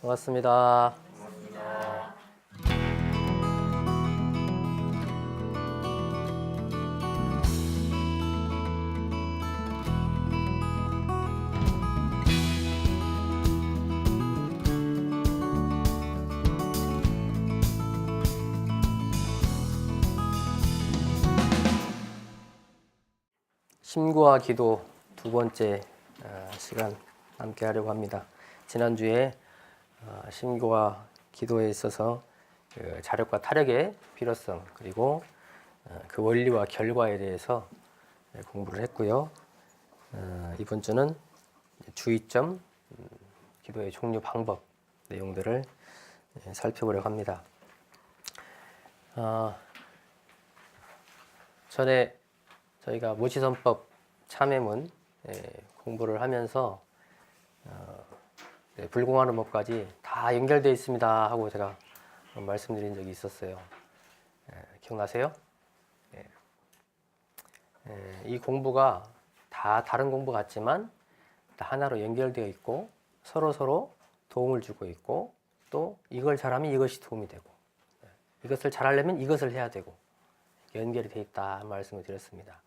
반갑습니다. 심구와 기도 두 번째 시간 함께 하려고 합니다. 지난주에 심구와 기도에 있어서 그 자력과 타력의 필요성 그리고 그 원리와 결과에 대해서 공부를 했고요. 이번 주는 주의점, 기도의 종류, 방법 내용들을 살펴보려고 합니다. 전에 저희가 모시선법 참회문 공부를 하면서 불공하는 법까지 다 연결되어 있습니다 하고 제가 말씀드린 적이 있었어요. 기억나세요? 이 공부가 다 다른 공부 같지만 다 하나로 연결되어 있고 서로 도움을 주고 있고 또 이걸 잘하면 이것이 도움이 되고 이것을 잘하려면 이것을 해야 되고 연결이 되어 있다 말씀을 드렸습니다.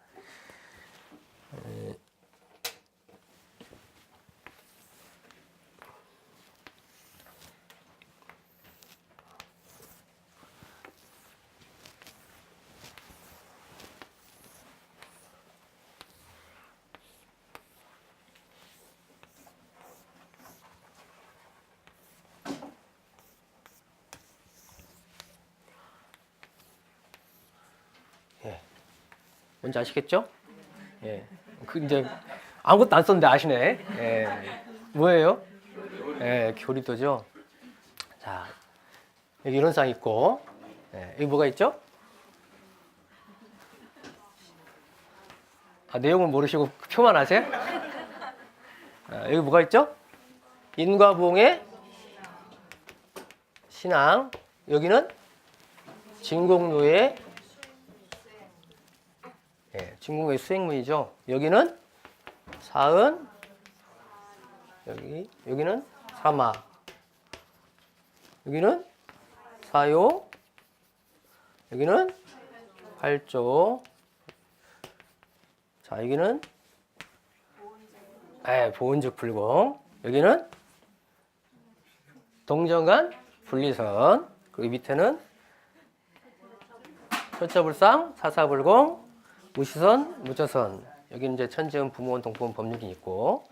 뭔지 아시겠죠? 예. 그 이제 아무것도 안 썼는데 아시네. 예. 뭐예요? 예, 교리도죠. 자, 여기 이론상 있고, 여기 뭐가 있죠? 내용은 모르시고 표만 하세요? 여기 뭐가 있죠? 인과보응의 신앙. 여기는 진공로의 진공의 수행문이죠. 여기는 사은, 여기는 사마, 여기는 사요, 여기는 팔조. 자, 여기는 보은즉 불공. 여기는 동정간 분리선. 그 밑에는 처처불상, 사사불공, 무시선, 무처선. 여기 이제 천지음, 부모원, 동포원, 법률이 있고,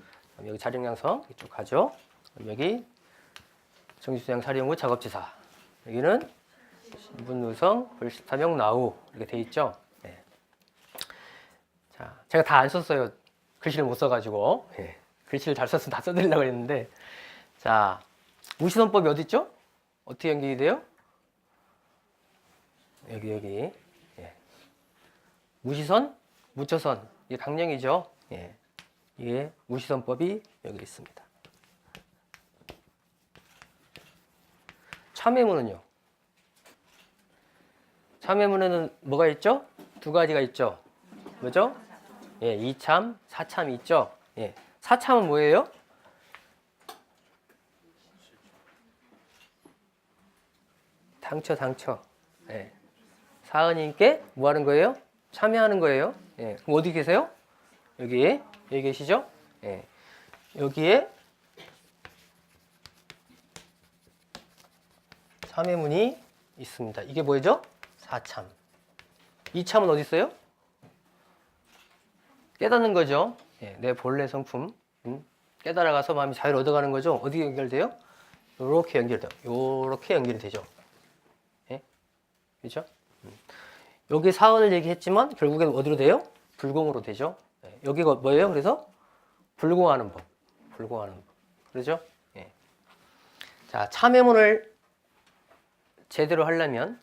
여기 자력양성 이쪽 가죠. 여기 정지수양, 사리용구, 작업지사. 여기는 신분누성, 불시타명, 나우 이렇게 돼 있죠. 네. 자, 제가 다 안 썼어요. 글씨를 못 써가지고. 글씨를 잘 썼으면 다 써드리려고 했는데, 자, 무시선법이 어디 있죠? 어떻게 연결이 돼요? 여기. 무시선, 무처선. 이게 강령이죠. 이게 무시선법이 여기 있습니다. 참회문은요? 참회문에는 뭐가 있죠? 두 가지가 있죠. 뭐죠? 이참, 사참이 있죠. 사참은 뭐예요? 당처. 사은님께 뭐 하는 거예요? 참여하는 거예요. 그럼 어디 계세요? 여기 계시죠? 여기에 참회문이 있습니다. 이게 뭐죠? 사참. 이참은 어디 있어요? 깨닫는 거죠. 내 본래 성품. 깨달아가서 마음이 자유를 얻어가는 거죠. 어디 연결돼요? 요렇게 연결돼요. 요렇게 연결이 되죠. 그렇죠? 여기 사은을 얘기했지만 결국엔 어디로 돼요? 불공으로 되죠. 여기가 뭐예요? 그래서 불공하는 법. 그렇죠? 자, 참회문을 제대로 하려면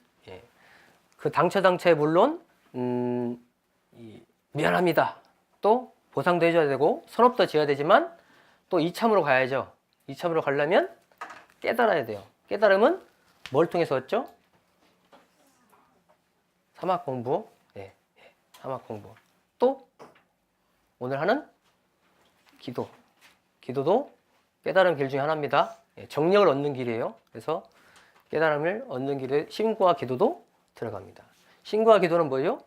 그 당처당처에 물론 미안합니다. 또 보상도 해줘야 되고 선업도 지어야 되지만 또 이참으로 가야죠. 이참으로 가려면 깨달아야 돼요. 깨달음은 뭘 통해서 얻죠? 사막 공부, 사막 공부. 또 오늘 하는 기도도 깨달은 길 중에 하나입니다. 정력을 얻는 길이에요. 그래서 깨달음을 얻는 길에 신구와 기도도 들어갑니다. 신구와 기도는 뭐예요?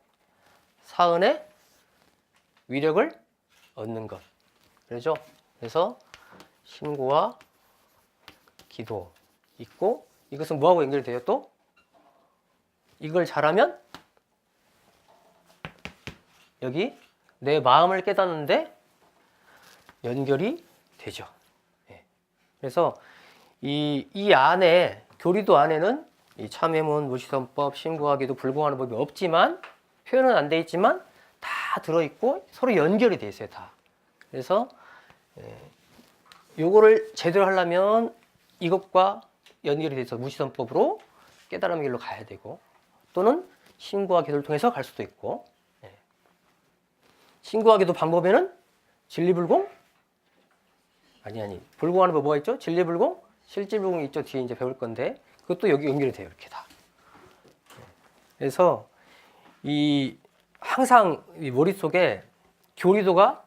사은의 위력을 얻는 것. 그렇죠? 그래서 신구와 기도 있고, 이것은 뭐하고 연결돼요? 또 이걸 잘하면 여기 내 마음을 깨닫는데 연결이 되죠. 그래서 이 안에, 교리도 안에는 이 참회문, 무시선법, 신구하기도, 불공하는 법이 없지만, 표현은 안 돼 있지만 다 들어있고 서로 연결이 돼 있어요. 다. 그래서 요거를 제대로 하려면 이것과 연결이 돼서 무시선법으로 깨달음의 길로 가야 되고, 또는 신구와 기도를 통해서 갈 수도 있고, 신구와 기도 방법에는 진리불공? 아니. 불공하는 법 뭐가 있죠? 진리불공? 실질불공이 있죠. 뒤에 이제 배울 건데, 그것도 여기 연결이 돼요. 이렇게 다. 그래서 항상 이 머릿속에 교리도가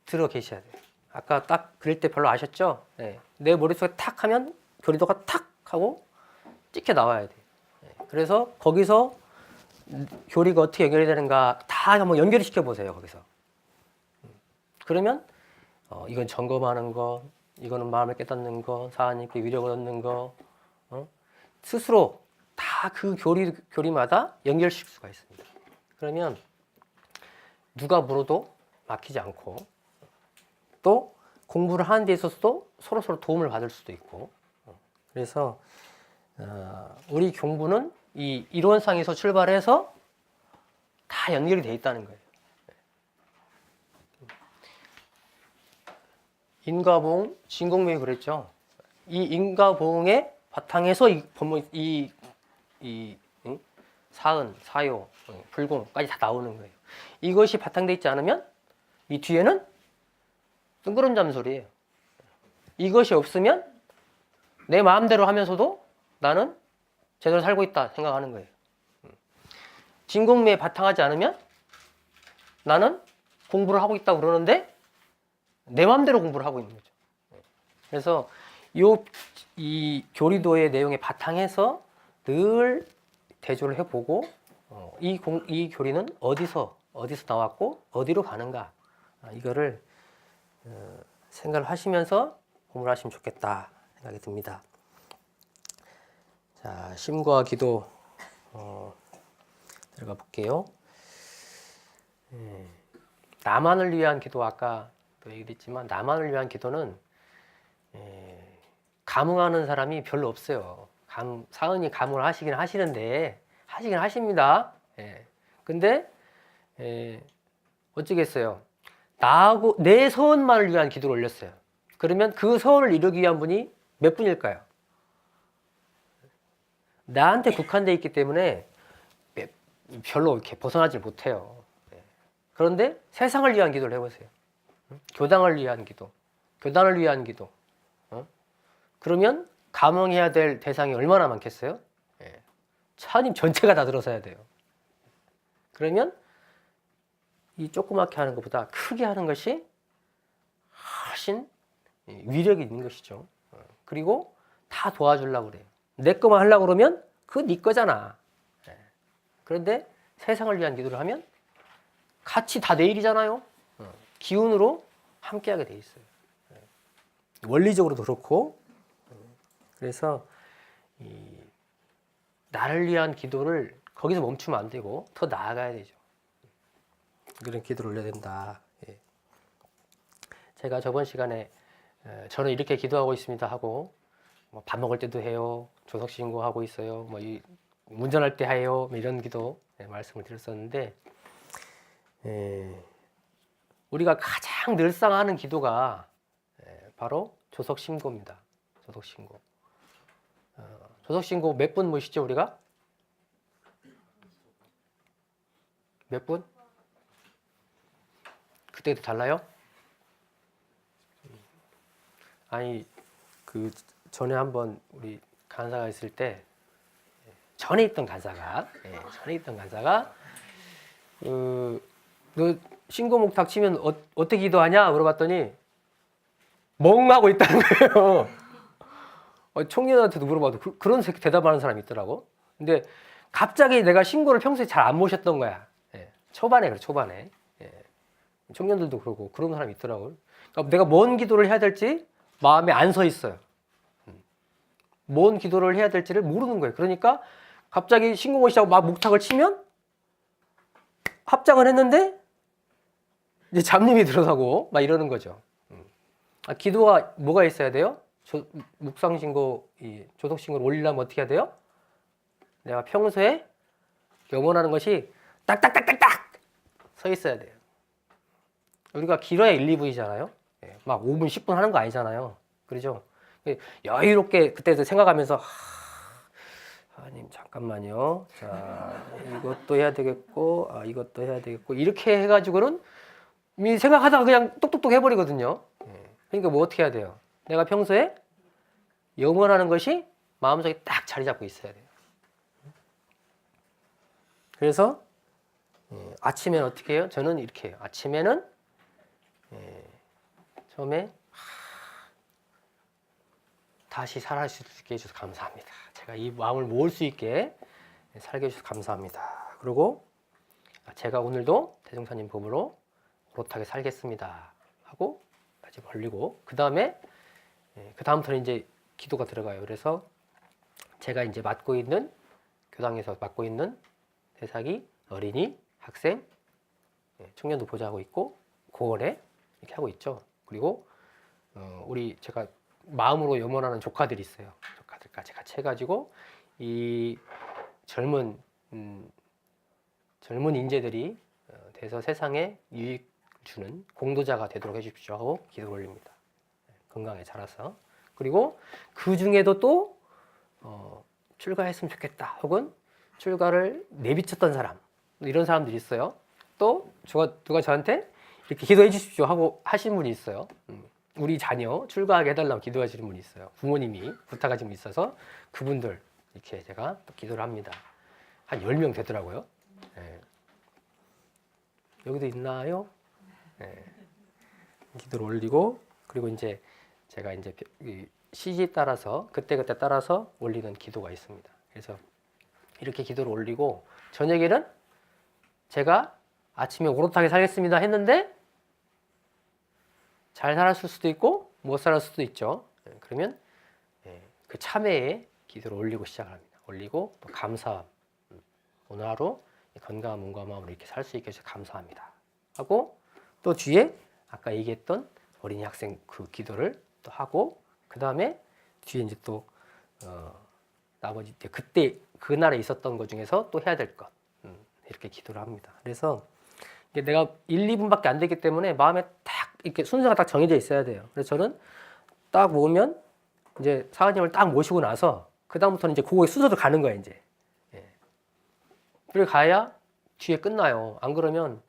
들어 계셔야 돼요. 아까 딱 그릴 때 별로 아셨죠? 내 머릿속에 탁 하면 교리도가 탁 하고 찍혀 나와야 돼요. 그래서 거기서 교리가 어떻게 연결이 되는가 다 한번 연결을 시켜 보세요. 거기서. 그러면 이건 점검하는 거, 이거는 마음을 깨닫는 거, 사하님께 위력을 얻는 거, 스스로 다 그 교리마다 연결시킬 수가 있습니다. 그러면 누가 물어도 막히지 않고, 또 공부를 하는 데 있어서도 서로 도움을 받을 수도 있고, 그래서 우리 공부는 이 이론상에서 출발해서 다 연결이 돼 있다는 거예요. 인과보응, 진공명이 그랬죠. 이 인과보응의 바탕에서 사은, 사요, 불공까지 다 나오는 거예요. 이것이 바탕돼 있지 않으면 이 뒤에는 뜬구름 잠소리예요. 이것이 없으면 내 마음대로 하면서도 나는 제대로 살고 있다 생각하는 거예요. 진공매에 바탕하지 않으면 나는 공부를 하고 있다고 그러는데 내 마음대로 공부를 하고 있는 거죠. 그래서 이 교리도의 내용에 바탕해서 늘 대조를 해보고, 이 교리는 어디서 나왔고 어디로 가는가, 이거를 생각을 하시면서 공부를 하시면 좋겠다 생각이 듭니다. 자, 심과 기도 들어가 볼게요. 나만을 위한 기도, 아까 또 얘기했지만 나만을 위한 기도는 감흥하는 사람이 별로 없어요. 사은이 감흥을 하시긴 하십니다. 근데 어쩌겠어요. 나하고 내 서원만을 위한 기도를 올렸어요. 그러면 그 서원을 이루기 위한 분이 몇 분일까요? 나한테 국한되어 있기 때문에 별로 이렇게 벗어나질 못해요. 그런데 세상을 위한 기도를 해보세요. 교당을 위한 기도, 교단을 위한 기도. 그러면 감흥해야 될 대상이 얼마나 많겠어요? 차님 전체가 다 들어서야 돼요. 그러면 이 조그맣게 하는 것보다 크게 하는 것이 훨씬 위력이 있는 것이죠. 그리고 다 도와주려고 그래요. 내 것만 하려고 그러면 그거 네 거잖아. 그런데 세상을 위한 기도를 하면 같이 다 내 일이잖아요. 기운으로 함께하게 돼 있어요. 원리적으로도 그렇고. 그래서 나를 위한 기도를 거기서 멈추면 안 되고 더 나아가야 되죠. 그런 기도를 올려야 된다. 제가 저번 시간에 저는 이렇게 기도하고 있습니다 하고, 밥 먹을 때도 해요, 조석신고하고 있어요, 운전할 때 해요, 이런 기도 말씀을 드렸었는데, 우리가 가장 늘상 하는 기도가 바로 조석신고입니다. 조석신고. 조석신고 몇 분 모시죠, 우리가? 몇 분? 그때도 달라요? 아니, 그 전에 한번 우리 간사가 있을 때, 전에 있던 간사가 너 신고목 닥치면 어떻게 기도하냐 물어봤더니 멍하고 있다는 거예요. 청년한테도 물어봐도 그런 대답하는 사람이 있더라고. 근데 갑자기 내가 신고를 평소에 잘 안 모셨던 거야. 예. 초반에 그래, 초반에. 예. 청년들도 그러고 그런 사람이 있더라고요. 그러니까 내가 뭔 기도를 해야 될지 마음에 안 서 있어요. 뭔 기도를 해야 될지를 모르는 거예요. 그러니까 갑자기 신고 모시자고 막 목탁을 치면 합장을 했는데 이제 잡님이 들어서고 막 이러는 거죠. 기도가 뭐가 있어야 돼요? 묵상신고, 조속신고를 올리려면 어떻게 해야 돼요? 내가 평소에 염원하는 것이 딱딱딱딱딱 서 있어야 돼요. 우리가 길어야 1, 2분이잖아요. 막 5분, 10분 하는 거 아니잖아요. 그러죠? 여유롭게 그때도 생각하면서 하나님 잠깐만요. 자, 이것도 해야 되겠고, 이것도 해야 되겠고 이렇게 해가지고는 생각하다가 그냥 똑똑똑 해버리거든요. 그러니까 뭐 어떻게 해야 돼요? 내가 평소에 염원하는 것이 마음속에 딱 자리 잡고 있어야 돼요. 그래서 아침에는 어떻게 해요? 저는 이렇게 해요. 아침에는 처음에 다시 살아갈 수 있게 해주셔서 감사합니다. 제가 이 마음을 모을 수 있게 살게 해주셔서 감사합니다. 그리고 제가 오늘도 대종사님 법으로 오롯하게 살겠습니다 하고 다시 벌리고 그 다음부터는 이제 기도가 들어가요. 그래서 제가 이제 맡고 있는 교당에서 맡고 있는 대상이 어린이, 학생, 청년도 보좌하고 있고 고원에 이렇게 하고 있죠. 그리고 제가 마음으로 염원하는 조카들이 있어요. 조카들까지 같이 해가지고 이 젊은 인재들이 돼서 세상에 유익 주는 공도자가 되도록 해주십시오 하고 기도를 올립니다. 건강에 자라서. 그리고 그 중에도 또 출가했으면 좋겠다 혹은 출가를 내비쳤던 사람 이런 사람들이 있어요. 또 누가 저한테 이렇게 기도해 주십시오 하고 하신 분이 있어요. 우리 자녀 출가하게 해달라고 기도하시는 분이 있어요. 부모님이 부탁하신 분이 있어서 그분들 이렇게 제가 또 기도를 합니다. 한 10명 되더라고요. 여기도 있나요? 기도를 올리고 그리고 이제 제가 이제 시기에 따라서 그때그때 따라서 올리는 기도가 있습니다. 그래서 이렇게 기도를 올리고 저녁에는 제가 아침에 오롯하게 살겠습니다 했는데 잘 살았을 수도 있고 못 살았을 수도 있죠. 그러면 그 참회에 기도를 올리고 시작합니다. 올리고 또 감사 오늘 하루 건강한 몸과 마음으로 이렇게 살 수 있게 해주셔서 감사합니다 하고 또 뒤에 아까 얘기했던 어린이 학생 그 기도를 또 하고 그 다음에 뒤에 이제 또 나머지 그때 그날에 있었던 것 중에서 또 해야 될 것 이렇게 기도를 합니다. 그래서 이게 내가 1, 2분밖에 안 되기 때문에 마음에 딱 이렇게 순서가 딱 정해져 있어야 돼요. 그래서 저는 딱 모으면 이제 사관님을 딱 모시고 나서 그 다음부터는 이제 그거의 순서도 가는 거야 이제. 그래 가야 뒤에 끝나요. 안 그러면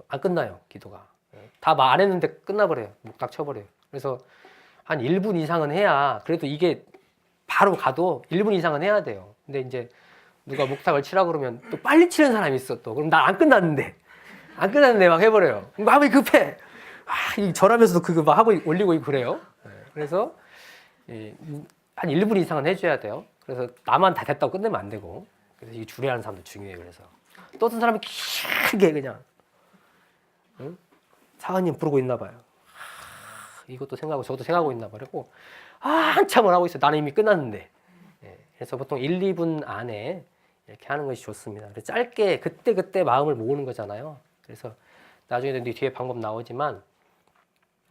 안 끝나요 기도가. 다 말 안 했는데 끝나버려요. 묵딱 쳐버려요. 그래서 한 1분 이상은 해야 그래도 이게 바로 가도 1분 이상은 해야 돼요. 근데 이제 누가 묵탁을 치라 그러면 또 빨리 치는 사람이 있어 또. 그럼 나 안 끝났는데 막 해버려요. 마음이 급해. 절하면서도 그거 막 하고 올리고 있고 그래요. 그래서 한 1분 이상은 해줘야 돼요. 그래서 나만 다 됐다고 끝내면 안 되고. 그래서 이 주례하는 사람도 중요해요. 그래서 또 어떤 사람이 길게 그냥 사관님 부르고 있나 봐요. 이것도 생각하고 저것도 생각하고 있나 봐요. 한참을 하고 있어요. 나는 이미 끝났는데. 그래서 보통 1, 2분 안에 이렇게 하는 것이 좋습니다. 그래서 짧게 그때 마음을 모으는 거잖아요. 그래서 나중에 뒤에 방법 나오지만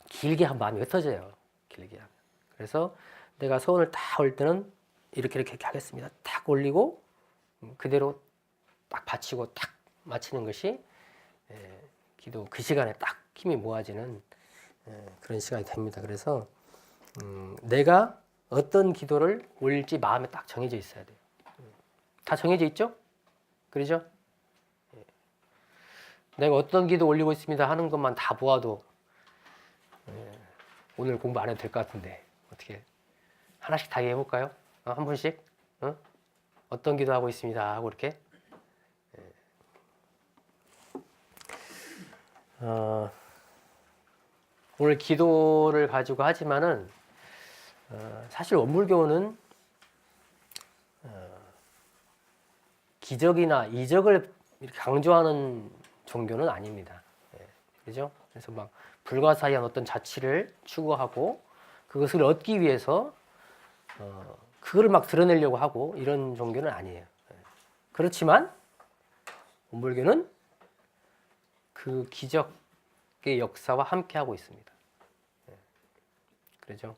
길게 하면 마음이 흩어져요. 길게 하면. 그래서 내가 소원을 딱 올 때는 이렇게 하겠습니다. 딱 올리고 그대로 딱 바치고 딱 마치는 것이 기도 그 시간에 딱 힘이 모아지는 그런 시간이 됩니다. 그래서 내가 어떤 기도를 올릴지 마음에 딱 정해져 있어야 돼요. 다 정해져 있죠? 그러죠? 내가 어떤 기도 올리고 있습니다 하는 것만 다 모아도 오늘 공부 안 해도 될 것 같은데 어떻게 하나씩 다 해볼까요? 한 분씩 어떤 기도 하고 있습니다 하고 이렇게 오늘 기도를 가지고 하지만은 사실 원불교는 기적이나 이적을 강조하는 종교는 아닙니다. 그죠? 그래서 막 불가사의한 어떤 자치를 추구하고 그것을 얻기 위해서 그거를 막 드러내려고 하고 이런 종교는 아니에요. 그렇지만 원불교는 그 기적의 역사와 함께 하고 있습니다. 그렇죠?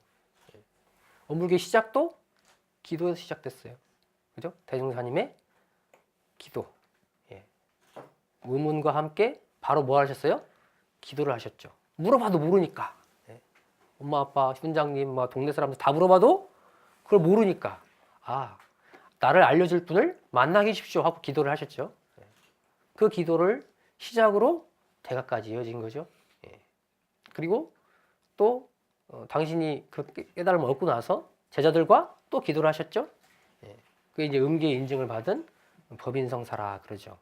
원불교 시작도 기도에서 시작됐어요. 그죠? 대종사님의 기도. 의문과 함께 바로 뭐 하셨어요? 기도를 하셨죠. 물어봐도 모르니까. 엄마, 아빠, 훈장님, 동네 사람들 다 물어봐도 그걸 모르니까. 나를 알려줄 분을 만나게 해주십시오 하고 기도를 하셨죠. 그 기도를 시작으로 대가까지 이어진 거죠. 그리고 또 당신이 그 깨달음을 얻고 나서 제자들과 또 기도를 하셨죠. 그게 이제 음계의 인증을 받은 법인성사라 그러죠.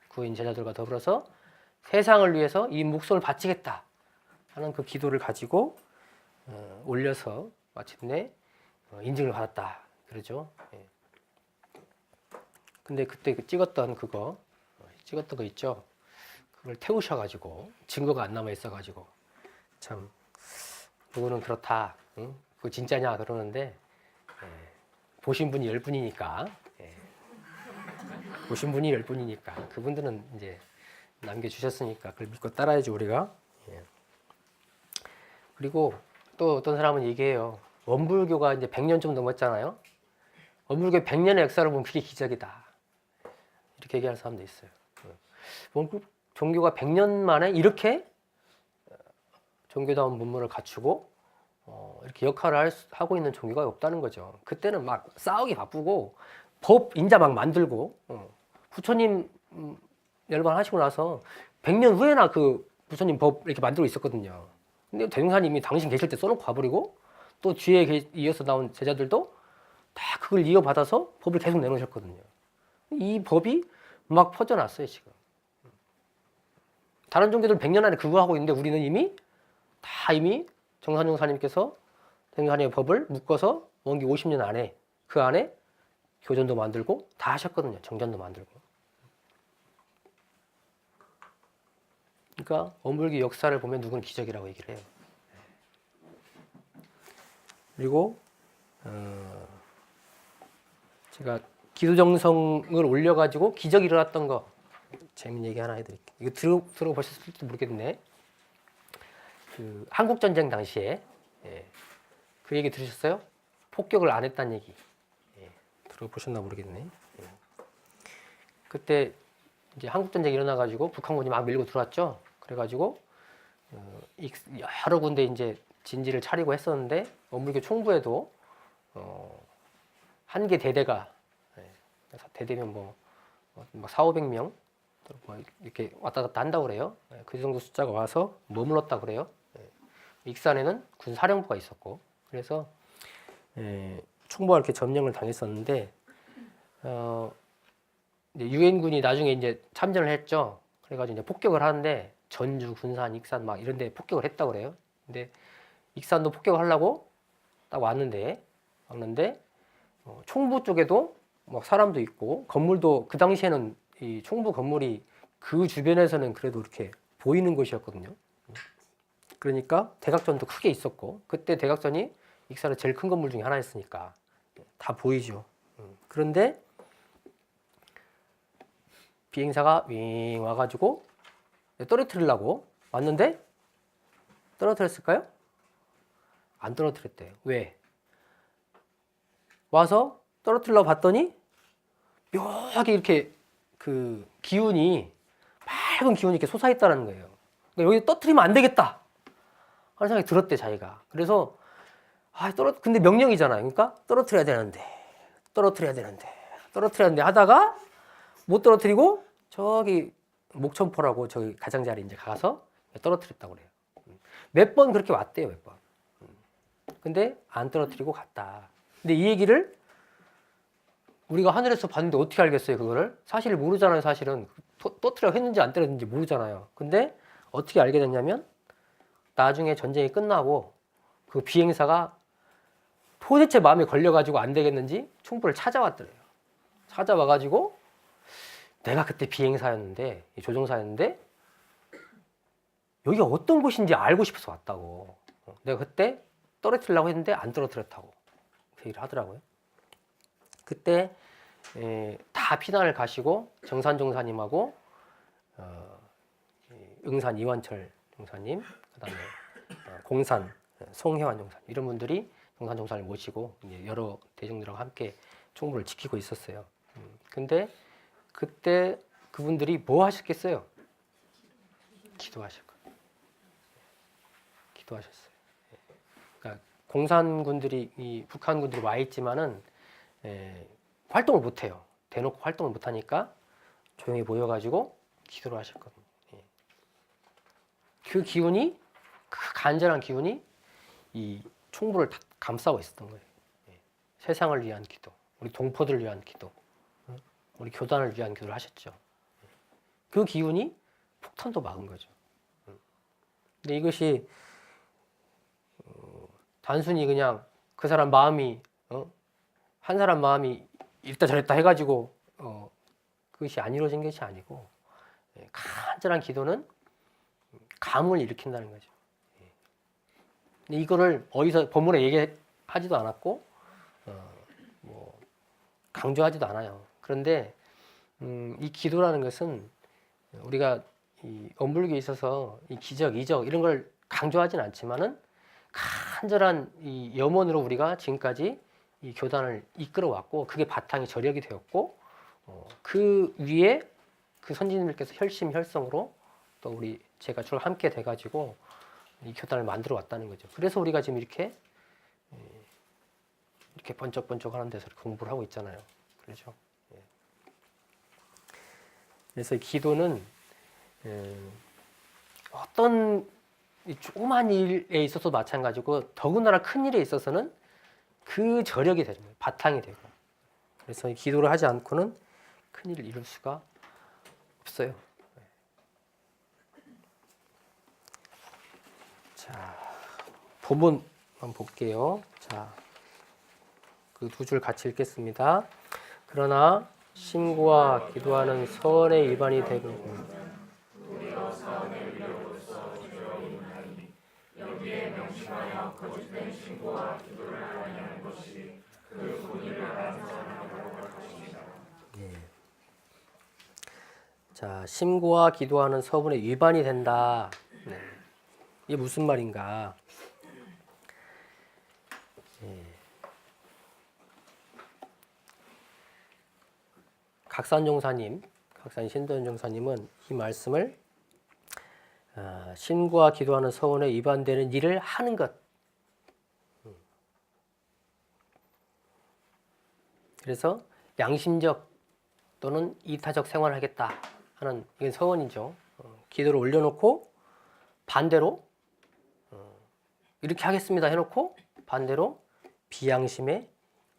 구인 제자들과 더불어서 세상을 위해서 이 목숨을 바치겠다 하는 그 기도를 가지고 올려서 마침내 인증을 받았다 그러죠. 근데 그때 찍었던 거 있죠. 그걸 태우셔가지고 증거가 안 남아 있어가지고 참 누구는 그렇다, 응? 그거 진짜냐 그러는데 보신 분이 10분이니까 보신 분이 10분이니까 그분들은 이제 남겨주셨으니까 그걸 믿고 따라야지 우리가. 그리고 또 어떤 사람은 얘기해요. 원불교가 이제 100년 좀 넘었잖아요. 원불교 100년의 역사를 보면 그게 기적이다. 이렇게 얘기하는 사람도 있어요. 원불 종교가 100년 만에 이렇게 종교다운 문물을 갖추고 이렇게 역할을 하고 있는 종교가 없다는 거죠. 그때는 막 싸우기 바쁘고 법 인자 막 만들고 부처님 열반하시고 나서 100년 후에나 그 부처님 법 이렇게 만들고 있었거든요. 근데 대종사님이 당신 계실 때 써놓고 가버리고 또 뒤에 이어서 나온 제자들도 다 그걸 이어받아서 법을 계속 내놓으셨거든요. 이 법이 막 퍼져났어요 지금. 다른 종교들은 100년 안에 그거 하고 있는데 우리는 이미 정산용사님께서 대종사님의 법을 묶어서 원기 50년 안에 그 안에 교전도 만들고 다 하셨거든요. 정전도 만들고. 그러니까 원불교 역사를 보면 누구는 기적이라고 얘기를 해요. 그리고 제가 기도정성을 올려가지고 기적이 일어났던 거 재밌는 얘기 하나 해드릴게요. 이거 들어보셨을지도 모르겠네. 그 한국전쟁 당시에 그 얘기 들으셨어요? 폭격을 안 했다는 얘기. 들어보셨나 모르겠네. 그때 이제 한국전쟁이 일어나가지고 북한군이 막 밀고 들어왔죠. 그래가지고 여러 군데 이제 진지를 차리고 했었는데 원불교 총부에도 한 개 대대가 대대면 뭐 400~500명 이렇게 왔다 갔다 한다고 그래요. 그 정도 숫자가 와서 머물렀다 그래요. 익산에는 군사령부가 있었고 그래서 총부가 이렇게 점령을 당했었는데 유엔군이 나중에 이제 참전을 했죠. 그래가지고 이제 폭격을 하는데 전주, 군산, 익산 막 이런데 폭격을 했다고 그래요. 근데 익산도 폭격을 하려고 딱 왔는데 총부 쪽에도 막 사람도 있고 건물도 그 당시에는 이 총부 건물이 그 주변에서는 그래도 이렇게 보이는 곳이었거든요. 그러니까 대각전도 크게 있었고 그때 대각전이 익산의 제일 큰 건물 중에 하나였으니까 다 보이죠. 그런데 비행사가 윙 와가지고 떨어뜨리려고 왔는데 떨어뜨렸을까요? 안 떨어뜨렸대요. 왜? 와서 떨어뜨리려고 봤더니 묘하게 이렇게 그 기운이 밝은 기운이 이렇게 솟아있다는 거예요. 그러니까 여기 떨어뜨리면 안 되겠다 하는 생각이 들었대 자기가. 그래서 근데 명령이잖아요. 그러니까 떨어뜨려야 되는데 하다가 못 떨어뜨리고 저기 목천포라고 저기 가장자리 이제 가서 떨어뜨렸다고 그래요. 몇 번 그렇게 왔대요, 몇 번. 근데 안 떨어뜨리고 갔다. 근데 이 얘기를 우리가 하늘에서 봤는데 어떻게 알겠어요, 그거를? 사실 모르잖아요, 사실은. 떨어뜨려 했는지 안 떨어졌는지 모르잖아요. 근데 어떻게 알게 됐냐면 나중에 전쟁이 끝나고 그 비행사가 도대체 마음에 걸려가지고 안 되겠는지 총부를 찾아왔더래요. 찾아와가지고 내가 그때 비행사였는데, 조종사였는데 여기가 어떤 곳인지 알고 싶어서 왔다고. 내가 그때 떨어뜨리려고 했는데 안 떨어뜨렸다고 그 얘기를 하더라고요. 그때 다 피난을 가시고 정산 종사님하고 응산 이완철 종사님, 그다음에 공산 송혜환 종사님 이런 분들이 정산 종사를 모시고 이제 여러 대중들하고 함께 총무를 지키고 있었어요. 근데 그때 그분들이 뭐 하셨겠어요? 기도하실 거예요. 기도하셨어요. 그러니까 공산군들이 이 북한군들이 와 있지만은 활동을 못 해요. 대놓고 활동을 못 하니까 조용히 모여가지고 기도를 하셨거든요. 그 기운이, 그 간절한 기운이 이 총부를 다 감싸고 있었던 거예요. 세상을 위한 기도, 우리 동포들을 위한 기도, 우리 교단을 위한 기도를 하셨죠. 그 기운이 폭탄도 막은 거죠. 근데 이것이 단순히 그냥 그 사람 마음이 한 사람 마음이 이랬다 저랬다 해가지고 그것이 안 이루어진 것이 아니고 간절한 기도는 감을 일으킨다는 거죠. 근데 이거를 어디서 본문에 얘기하지도 않았고 뭐 강조하지도 않아요. 그런데 이 기도라는 것은 우리가 이 원불교에 있어서 이 기적, 이적 이런 걸 강조하진 않지만은 간절한 이 염원으로 우리가 지금까지 이 교단을 이끌어 왔고 그게 바탕이 저력이 되었고 그 위에 그 선진들께서 혈심혈성으로 또 우리 제가 쭉 함께 돼가지고 이 교단을 만들어 왔다는 거죠. 그래서 우리가 지금 이렇게 번쩍번쩍 하는 데서 공부를 하고 있잖아요. 그렇죠? 그래서 이 기도는 어떤 조그만 일에 있어서 마찬가지고 더군다나 큰 일에 있어서는 그 저력이 되는 거예요. 바탕이 되고. 그래서 이 기도를 하지 않고는 큰 일을 이룰 수가 없어요. 자, 본문 한번 볼게요. 자, 그 두 줄 같이 읽겠습니다. 그러나 신고와 기도하는 서원의 일반이 되고 여기에 명심하여 거짓된 신고와 기도를 하는 것이 그 본의를 완전하라고 할 것이다. 자, 신고와 기도하는 서문의 위반이 된다. 이게 무슨 말인가? 각산종사님, 각산 신도현 종사님은 이 말씀을 신고와 기도하는 서원에 위반되는 일을 하는 것. 그래서 양심적 또는 이타적 생활을 하겠다 하는 이건 서원이죠. 기도를 올려놓고 반대로 이렇게 하겠습니다 해놓고 반대로 비양심에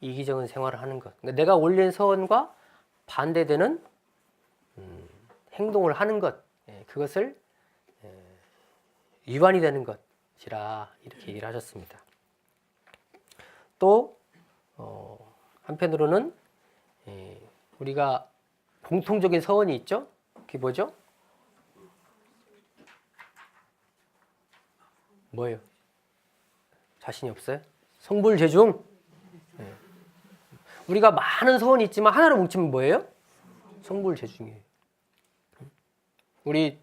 이기적인 생활을 하는 것. 그러니까 내가 올린 서원과 반대되는 행동을 하는 것. 그것을 위반이 되는 것이라 이렇게 얘기를 하셨습니다. 또 한편으로는 우리가 공통적인 서원이 있죠. 그게 뭐죠? 뭐예요? 자신이 없어요? 성불재중. 우리가 많은 서원이 있지만 하나로 뭉치면 뭐예요? 성불재중이에요. 우리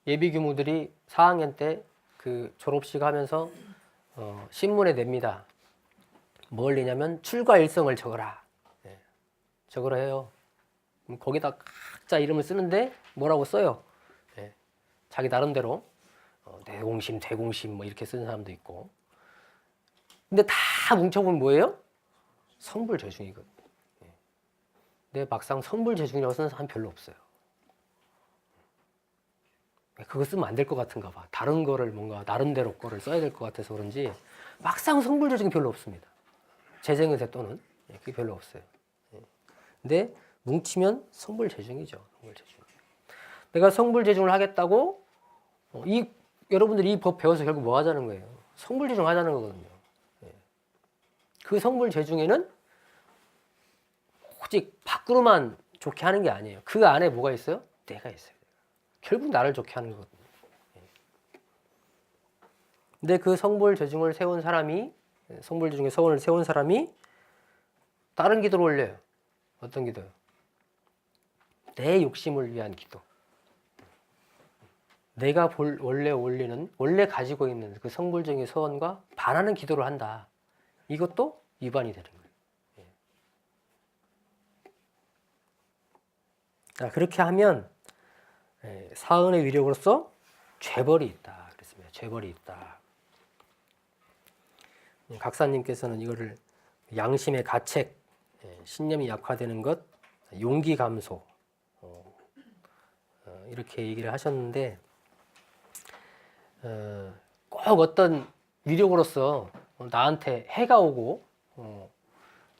예비 교무들이 4학년 때 그 졸업식 하면서 신문에 냅니다. 뭘 내냐면 출가 일성을 적어라. 적으라 해요. 거기다 각자 이름을 쓰는데 뭐라고 써요? 자기 나름대로 대공심, 대공심 뭐 이렇게 쓰는 사람도 있고. 근데 다 뭉쳐보면 뭐예요? 성불재중이거든요. 근데 막상 성불재중이라고 쓰는 사람 별로 없어요. 그거 쓰면 안 될 것 같은가 봐. 다른 거를 뭔가 나름대로 거를 써야 될 것 같아서 그런지 막상 성불재중이 별로 없습니다. 재생의세 또는 그게 별로 없어요. 근데 뭉치면 성불재중이죠. 성불재중. 내가 성불재중을 하겠다고 이 여러분들이 이 법 배워서 결국 뭐 하자는 거예요? 성불 재중 하자는 거거든요. 예. 그 성불 재중에는 오직 밖으로만 좋게 하는 게 아니에요. 그 안에 뭐가 있어요? 내가 있어요. 결국 나를 좋게 하는 거거든요. 예. 근데 그 성불 재중을 세운 사람이, 성불 재중의 서원을 세운 사람이 다른 기도를 올려요. 어떤 기도요? 내 욕심을 위한 기도. 내가 원래 가지고 있는 그 성불적인 서원과 반하는 기도를 한다. 이것도 위반이 되는 거예요. 자, 그렇게 하면 사은의 위력으로서 죄벌이 있다. 그랬습니다. 죄벌이 있다. 각사님께서는 이거를 양심의 가책, 신념이 약화되는 것, 용기 감소 이렇게 얘기를 하셨는데 꼭 어떤 위력으로서 나한테 해가 오고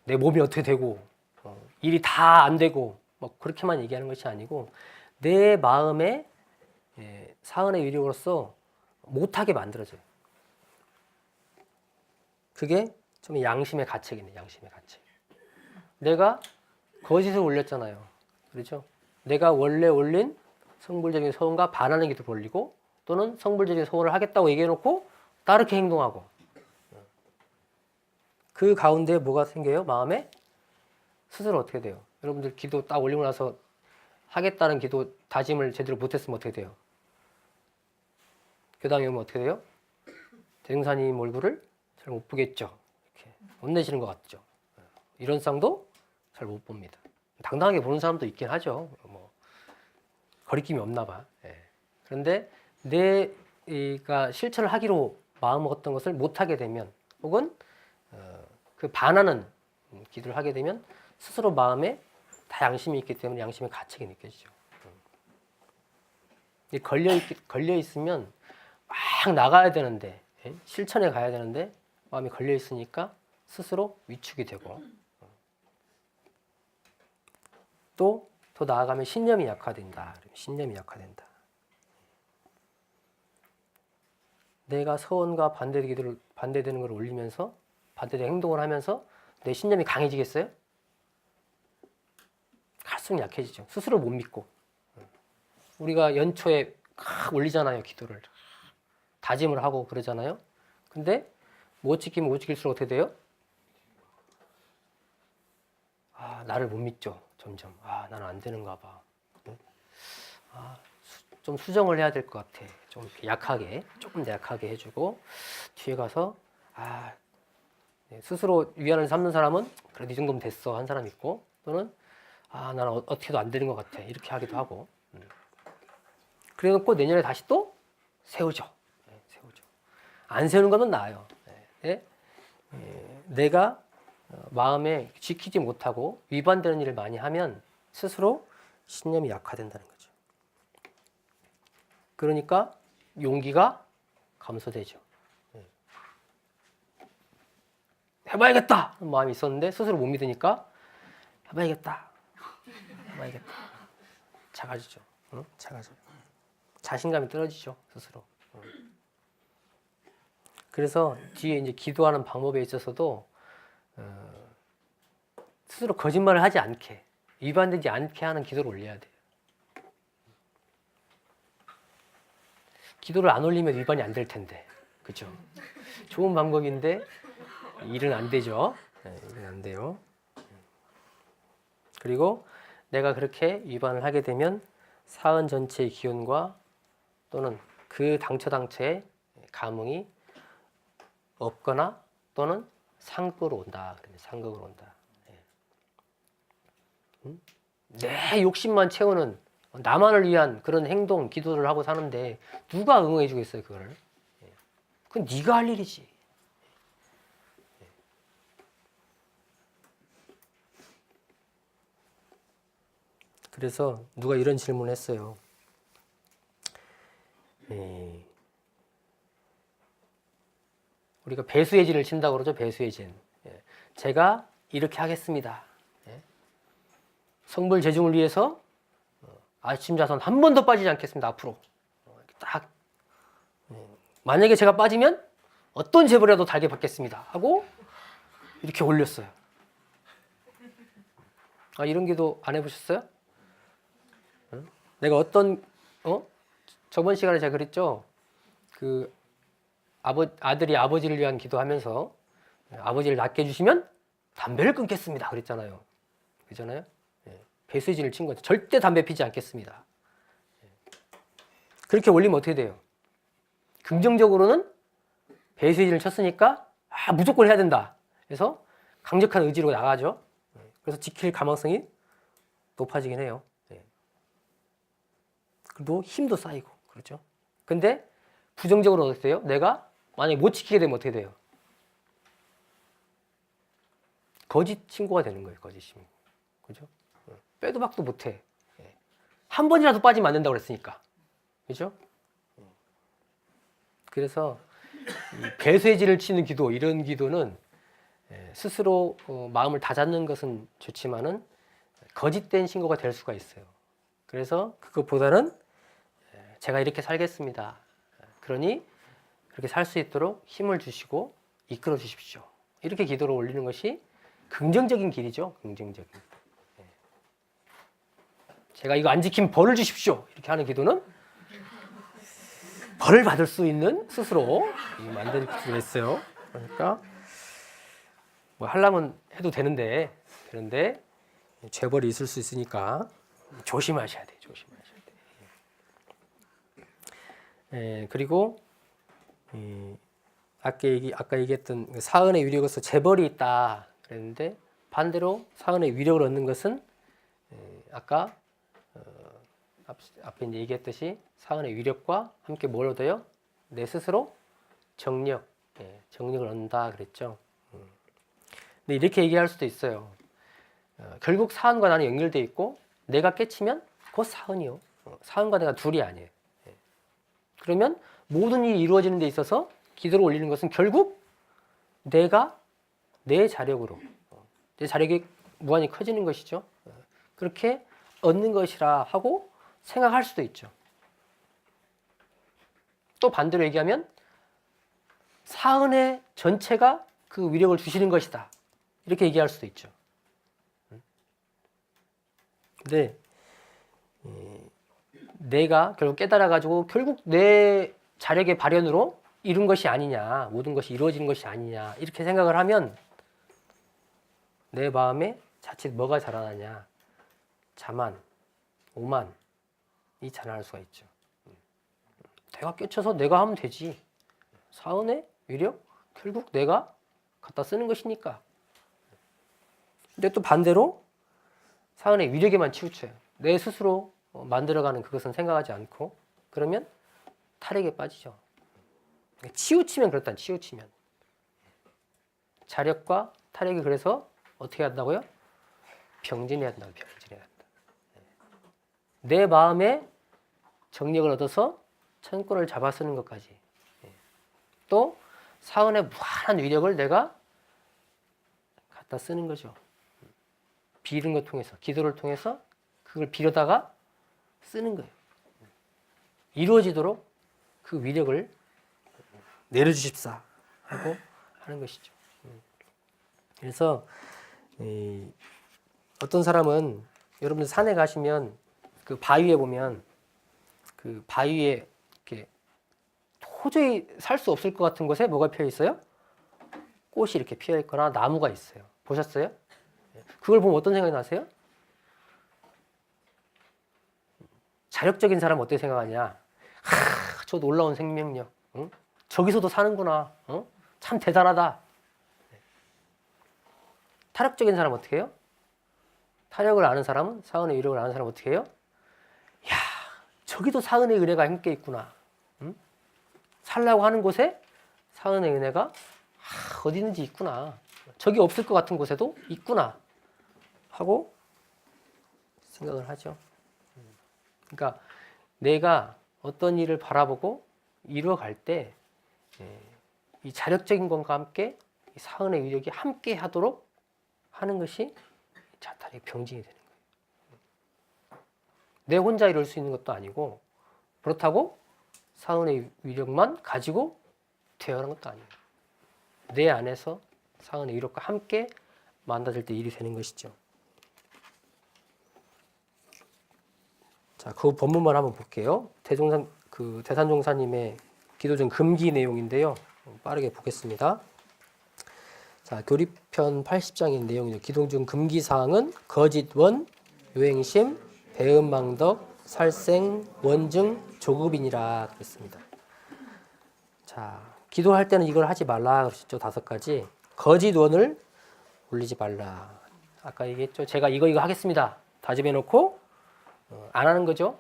내 몸이 어떻게 되고 일이 다 안 되고 뭐 그렇게만 얘기하는 것이 아니고 내 마음에 사은의 위력으로서 못하게 만들어져요. 그게 좀 양심의 가책이네. 양심의 가책. 내가 거짓을 올렸잖아요. 그렇죠? 내가 원래 올린 성불적인 소원과 반하는 기도를 올리고 또는 성불적인 소원을 하겠다고 얘기해놓고 다르게 행동하고 그 가운데 뭐가 생겨요? 마음에 스스로 어떻게 돼요? 여러분들 기도 딱 올리고 나서 하겠다는 기도 다짐을 제대로 못했으면 어떻게 돼요? 교당에 오면 어떻게 돼요? 대승사님 얼굴을 잘 못 보겠죠. 이렇게 못 내시는 것 같죠. 이런 쌍도 잘 못 봅니다. 당당하게 보는 사람도 있긴 하죠. 뭐 거리낌이 없나 봐. 예. 그런데 내가 실천을 하기로 마음먹었던 것을 못하게 되면 혹은 그 반하는 기도를 하게 되면 스스로 마음에 다 양심이 있기 때문에 양심의 가책이 느껴지죠. 걸려 있으면 막 나가야 되는데 실천에 가야 되는데 마음이 걸려 있으니까 스스로 위축이 되고 또 더 나아가면 신념이 약화된다. 신념이 약화된다. 내가 서원과 반대되는 걸 올리면서 반대되는 행동을 하면서 내 신념이 강해지겠어요? 갈수록 약해지죠. 스스로 못 믿고. 우리가 연초에 올리잖아요. 기도를. 다짐을 하고 그러잖아요. 근데 못 지키면 못 지킬수록 어떻게 돼요? 나를 못 믿죠. 점점. 나는 안 되는가 봐. 좀 수정을 해야 될 것 같아. 좀 이렇게 약하게, 조금 더 약하게 해주고 뒤에 가서 스스로 위안을 삼는 사람은 그래도 이 정도면 됐어 한 사람 있고 또는 나는 어떻게 해도 안 되는 것 같아 이렇게 하기도 하고 그래놓고 내년에 다시 또 세우죠. 세우죠. 안 세우는 거는 나아요. 내가 마음에 지키지 못하고 위반되는 일을 많이 하면 스스로 신념이 약화된다는 거죠. 그러니까 용기가 감소되죠. 해봐야겠다 하는 마음이 있었는데 스스로 못 믿으니까 해봐야겠다. 작아지죠. 작아져요. 자신감이 떨어지죠. 스스로. 그래서 뒤에 이제 기도하는 방법에 있어서도 스스로 거짓말을 하지 않게 위반되지 않게 하는 기도를 올려야 돼요. 기도를 안 올리면 위반이 안 될 텐데, 그렇죠? 좋은 방법인데 일은 안 되죠. 일은 안 돼요. 그리고 내가 그렇게 위반을 하게 되면 사은 전체의 기운과 또는 그 당처의 감흥이 없거나 또는 상극으로 온다. 상극으로 온다. 내 욕심만 채우는 나만을 위한 그런 행동, 기도를 하고 사는데 누가 응원해 주겠어요, 그거를? 그건 네가 할 일이지. 그래서 누가 이런 질문을 했어요. 우리가 배수의 진을 친다고 그러죠, 배수의 진. 제가 이렇게 하겠습니다. 성불 재중을 위해서 아침 자선 한 번도 빠지지 않겠습니다. 앞으로 딱 만약에 제가 빠지면 어떤 재벌이라도 달게 받겠습니다 하고 이렇게 올렸어요. 아, 이런 기도 안 해보셨어요? 내가 저번 시간에 제가 그랬죠. 그 아들이 아버지를 위한 기도하면서 아버지를 낫게 해주시면 담배를 끊겠습니다 그랬잖아요. 그잖아요. 배수진을 친 거죠. 절대 담배 피지 않겠습니다. 그렇게 올리면 어떻게 돼요? 긍정적으로는 배수진을 쳤으니까 무조건 해야 된다. 그래서 강력한 의지로 나가죠. 그래서 지킬 가망성이 높아지긴 해요. 그리고 힘도 쌓이고 그렇죠. 근데 부정적으로 어떻게 돼요? 내가 만약에 못 지키게 되면 어떻게 돼요? 거짓 신고가 되는 거예요. 거짓 신고. 그죠? 빼도 박도 못해. 한 번이라도 빠지면 안 된다고 그랬으니까. 그죠? 그래서 배쇄진을 치는 기도, 이런 기도는 스스로 마음을 다잡는 것은 좋지만은 거짓된 신고가 될 수가 있어요. 그래서 그것보다는 제가 이렇게 살겠습니다. 그러니 그렇게 살 수 있도록 힘을 주시고 이끌어 주십시오. 이렇게 기도를 올리는 것이 긍정적인 길이죠. 긍정적인. 제가 이거 안 지키면 벌을 주십시오. 이렇게 하는 기도는 벌을 받을 수 있는 스스로 만든 기도가 있어요. 그러니까 뭐 하려면 해도 되는데 죄벌이 있을 수 있으니까 조심하셔야 돼요. 조심하셔야 돼요. 그리고 아까 얘기했던 사은의 위력에서 재벌이 있다 그랬는데 반대로 사은의 위력을 얻는 것은 아까 앞에 이제 얘기했듯이 사은의 위력과 함께 뭘 얻어요? 내 스스로 정력을 얻는다 그랬죠. 근데 이렇게 얘기할 수도 있어요. 결국 사은과 나는 연결되어 있고 내가 깨치면 곧 사은이요. 사은과 내가 둘이 아니에요. 그러면 모든 일이 이루어지는 데 있어서 기도를 올리는 것은 결국 내가 내 자력으로 내 자력이 무한히 커지는 것이죠. 그렇게 얻는 것이라 하고 생각할 수도 있죠. 또 반대로 얘기하면 사은의 전체가 그 위력을 주시는 것이다. 이렇게 얘기할 수도 있죠. 근데 내가 결국 깨달아가지고 결국 내 자력의 발현으로 이룬 것이 아니냐, 모든 것이 이루어지는 것이 아니냐 이렇게 생각을 하면 내 마음에 자칫 뭐가 자라나냐, 자만, 오만이 자라날 수가 있죠. 내가 깨쳐서 내가 하면 되지. 사은의 위력? 결국 내가 갖다 쓰는 것이니까. 근데 또 반대로 사은의 위력에만 치우쳐요. 내 스스로 만들어가는 그것은 생각하지 않고 그러면 탈핵에 빠지죠. 치우치면 그렇다. 치우치면. 자력과 탈핵이 그래서 어떻게 한다고요? 병진해야 한다. 병진해야 한다. 내 마음에 정력을 얻어서 천권을 잡아 쓰는 것까지. 또 사은의 무한한 위력을 내가 갖다 쓰는 거죠. 빌은 것 통해서, 기도를 통해서 그걸 빌어다가 쓰는 거예요. 이루어지도록 그 위력을 내려주십사 하고 하는 것이죠. 그래서 어떤 사람은 여러분들 산에 가시면 그 바위에 보면 그 바위에 이렇게 도저히 살 수 없을 것 같은 곳에 뭐가 피어 있어요? 꽃이 이렇게 피어 있거나 나무가 있어요. 보셨어요? 그걸 보면 어떤 생각이 나세요? 자력적인 사람은 어떻게 생각하냐? 저 놀라운 생명력. 응? 저기서도 사는구나. 참 대단하다. 타락적인 사람은 어떻게 해요? 타력을 아는 사람은, 사은의 위력을 아는 사람은 어떻게 해요? 야, 저기도 사은의 은혜가 함께 있구나. 응? 살라고 하는 곳에 사은의 은혜가 어디든지 있구나. 저기 없을 것 같은 곳에도 있구나. 하고 생각을 하죠. 그러니까 내가 어떤 일을 바라보고 이루어갈 때 이 자력적인 것과 함께 이 사은의 위력이 함께 하도록 하는 것이 자탈의 병진이 되는 거예요. 내 혼자 이룰 수 있는 것도 아니고 그렇다고 사은의 위력만 가지고 태어난 것도 아니에요. 내 안에서 사은의 위력과 함께 만나질 때 일이 되는 것이죠. 자, 그 본문만 한번 볼게요. 대산종사님의 기도전 금기 내용인데요. 빠르게 보겠습니다. 자, 교리편 80장인 내용이죠. 기도중 금기 사항은 거짓원, 유행심, 배은망덕, 살생, 원증, 조급이니라 그랬습니다. 자, 기도할 때는 이걸 하지 말라 그러셨죠. 5가지. 거짓원을 올리지 말라. 아까 얘기했죠. 제가 이거 하겠습니다. 다짐해 놓고 안 하는 거죠.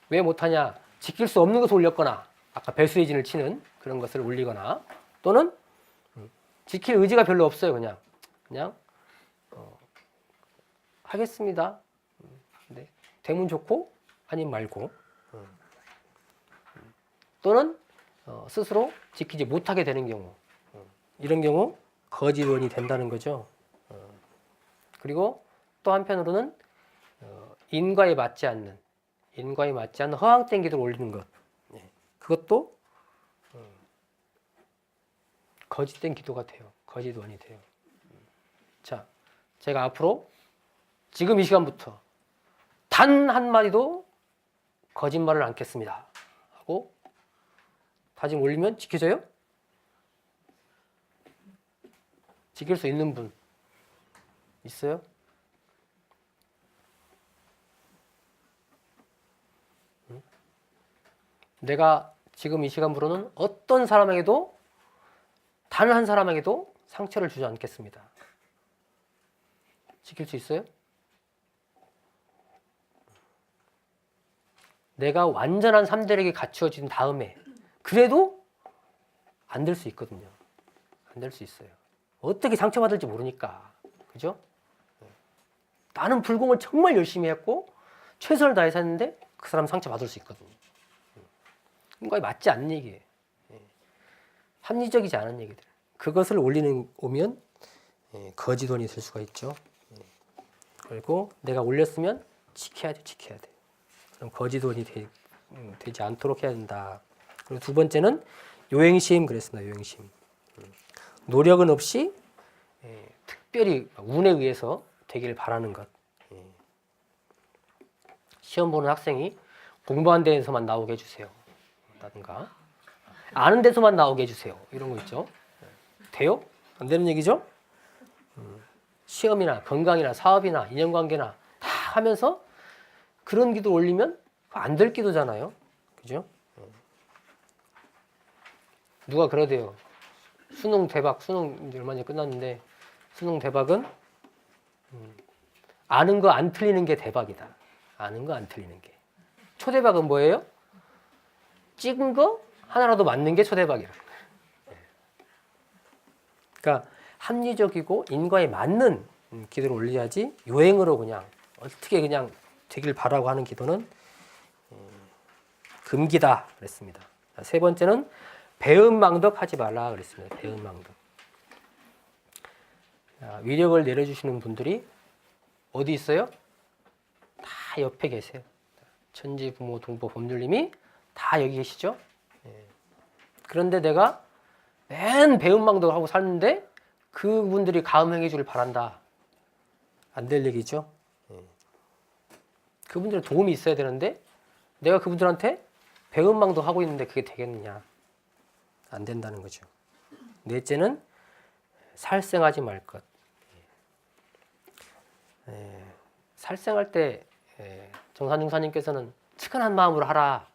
왜 못하냐? 지킬 수 없는 것을 올렸거나 아까 배수의 진을 치는 그런 것을 올리거나 또는 지킬 의지가 별로 없어요. 그냥 하겠습니다. 네. 되면 좋고 아니면 말고 또는 스스로 지키지 못하게 되는 경우 이런 경우 거짓원이 된다는 거죠. 그리고 또 한편으로는 인과에 맞지 않는 허황된 기도를 올리는 것 그것도 거짓된 기도가 돼요. 거짓원이 돼요. 자, 제가 앞으로 지금 이 시간부터 단 한마디도 거짓말을 않겠습니다 하고 다짐 올리면 지켜져요? 지킬 수 있는 분 있어요? 내가 지금 이 시간부로는 어떤 사람에게도 단 한 사람에게도 상처를 주지 않겠습니다. 지킬 수 있어요? 내가 완전한 삶들에게 갖추어진 다음에 그래도 안 될 수 있거든요. 안 될 수 있어요. 어떻게 상처받을지 모르니까. 그죠? 나는 불공을 정말 열심히 했고 최선을 다해서 했는데 그 사람 상처받을 수 있거든요. 그거에 맞지 않는 얘기예요. 합리적이지 않은 얘기들. 그것을 오면 거짓원이 될 수가 있죠. 그리고 내가 올렸으면 지켜야 돼. 그럼 거짓원이 되지 않도록 해야 된다. 그리고 두 번째는 요행심 그랬습니다. 요행심. 노력은 없이 특별히 운에 의해서 되기를 바라는 것. 시험 보는 학생이 공부한 데에서만 나오게 해주세요. 라든가 아는 데서만 나오게 해주세요. 이런 거 있죠. 돼요? 안 되는 얘기죠? 시험이나 건강이나 사업이나 인연관계나 다 하면서 그런 기도 올리면 안 될 기도잖아요. 그죠? 누가 그러대요. 수능 대박, 수능 이제 얼마 전에 끝났는데 수능 대박은 아는 거 안 틀리는 게 대박이다. 아는 거 안 틀리는 게. 초대박은 뭐예요? 찍은 거 하나라도 맞는 게 초대박이라. 그러니까 합리적이고 인과에 맞는 기도를 올려야지 요행으로 그냥 어떻게 그냥 되길 바라고 하는 기도는 금기다 그랬습니다. 세 번째는 배은망덕 하지 말라 그랬습니다. 배은망덕. 위력을 내려주시는 분들이 어디 있어요? 다 옆에 계세요. 천지, 부모, 동포, 법률님이 다 여기 계시죠? 그런데 내가 맨 배은망덕을 하고 살는데 그분들이 가음행해 주길 바란다. 안 될 얘기죠? 그분들의 도움이 있어야 되는데 내가 그분들한테 배은망덕 하고 있는데 그게 되겠느냐? 안 된다는 거죠. 넷째는 살생하지 말 것. 살생할 때 정산중사님께서는 측은한 마음으로 하라.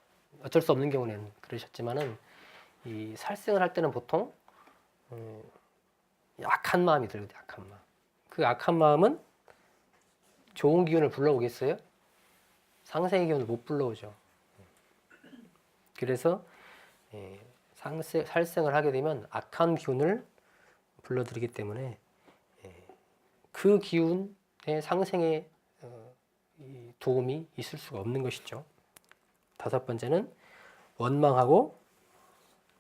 어쩔 수 없는 경우는 그러셨지만은 이 살생을 할 때는 보통 약한 마음이 들거든요. 약한 마음. 그 약한 마음은 좋은 기운을 불러오겠어요? 상생의 기운을 못 불러오죠. 그래서 살생을 하게 되면 악한 기운을 불러들이기 때문에 그 기운의 상생에 도움이 있을 수가 없는 것이죠. 다섯 번째는 원망하고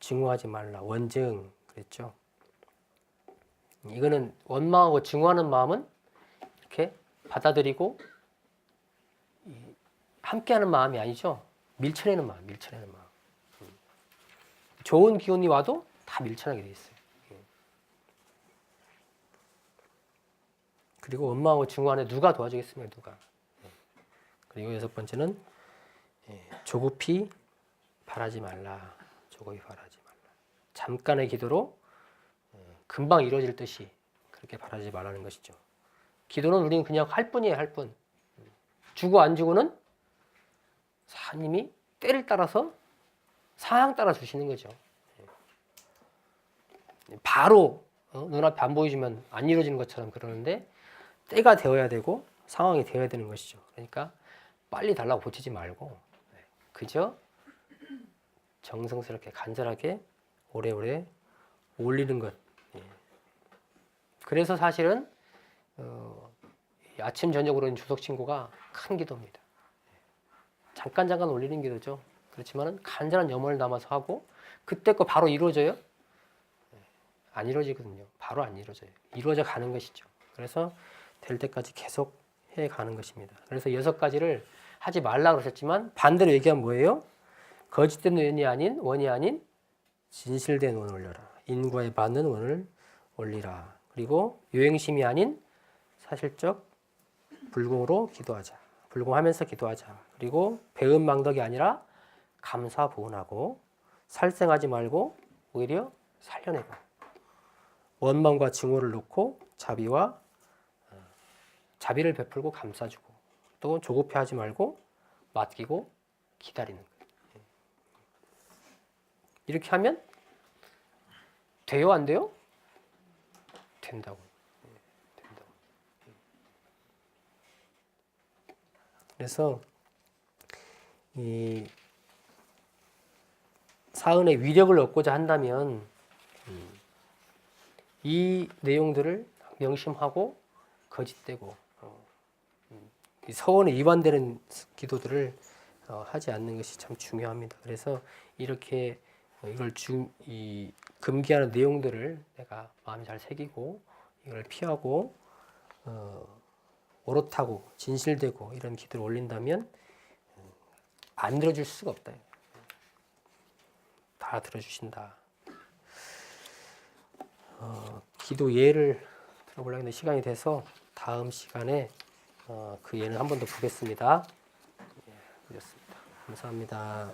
증오하지 말라. 원증 그랬죠. 이거는 원망하고 증오하는 마음은 이렇게 받아들이고 함께하는 마음이 아니죠. 밀쳐내는 마음, 밀쳐내는 마음. 좋은 기운이 와도 다 밀쳐나게 돼 있어요. 그리고 엄마하고 중간에 누가 도와주겠습니까? 누가. 그리고 여섯 번째는 조급히 바라지 말라. 조급히 바라지 말라. 잠깐의 기도로 금방 이루어질 듯이 그렇게 바라지 말라는 것이죠. 기도는 우리는 그냥 할 뿐이에요. 할 뿐. 주고 안 주고는 하나님이 때를 따라서 상황 따라 주시는 거죠. 바로 눈앞에 안 보여주면 안 이루어지는 것처럼 그러는데 때가 되어야 되고 상황이 되어야 되는 것이죠. 그러니까 빨리 달라고 고치지 말고 그저 정성스럽게 간절하게 오래오래 올리는 것. 그래서 사실은 아침 저녁으로는 주석 친구가 큰 기도입니다. 잠깐 올리는 기도죠. 그렇지만 간절한 염원을 담아서 하고 그때 거 바로 이루어져요? 안 이루어지거든요. 바로 안 이루어져요. 이루어져 가는 것이죠. 그래서 될 때까지 계속 해 가는 것입니다. 그래서 6가지를 하지 말라 그러셨지만 반대로 얘기하면 뭐예요? 거짓된 원이 아닌 진실된 원을 올려라. 인과에 맞는 원을 올리라. 그리고 요행심이 아닌 사실적 불공으로 기도하자. 불공하면서 기도하자. 그리고 배은망덕이 아니라 감사보은하고 살생하지 말고 오히려 살려내고 원망과 증오를 놓고 자비를 베풀고 감싸주고 또 조급해하지 말고 맡기고 기다리는 거예요. 이렇게 하면 돼요? 안 돼요? 된다고. 된다고. 그래서 이 사은의 위력을 얻고자 한다면 이 내용들을 명심하고 거짓되고 이 서원에 위반되는 기도들을 하지 않는 것이 참 중요합니다. 그래서 이렇게 이 금기하는 내용들을 내가 마음에 잘 새기고 이걸 피하고 오롯하고 진실되고 이런 기도를 올린다면 안 들어줄 수가 없다. 다 들어주신다. 기도 예를 들어보려고 했는데 시간이 돼서 다음 시간에 그 예는 한 번 더 보겠습니다. 예, 그렇습니다. 감사합니다.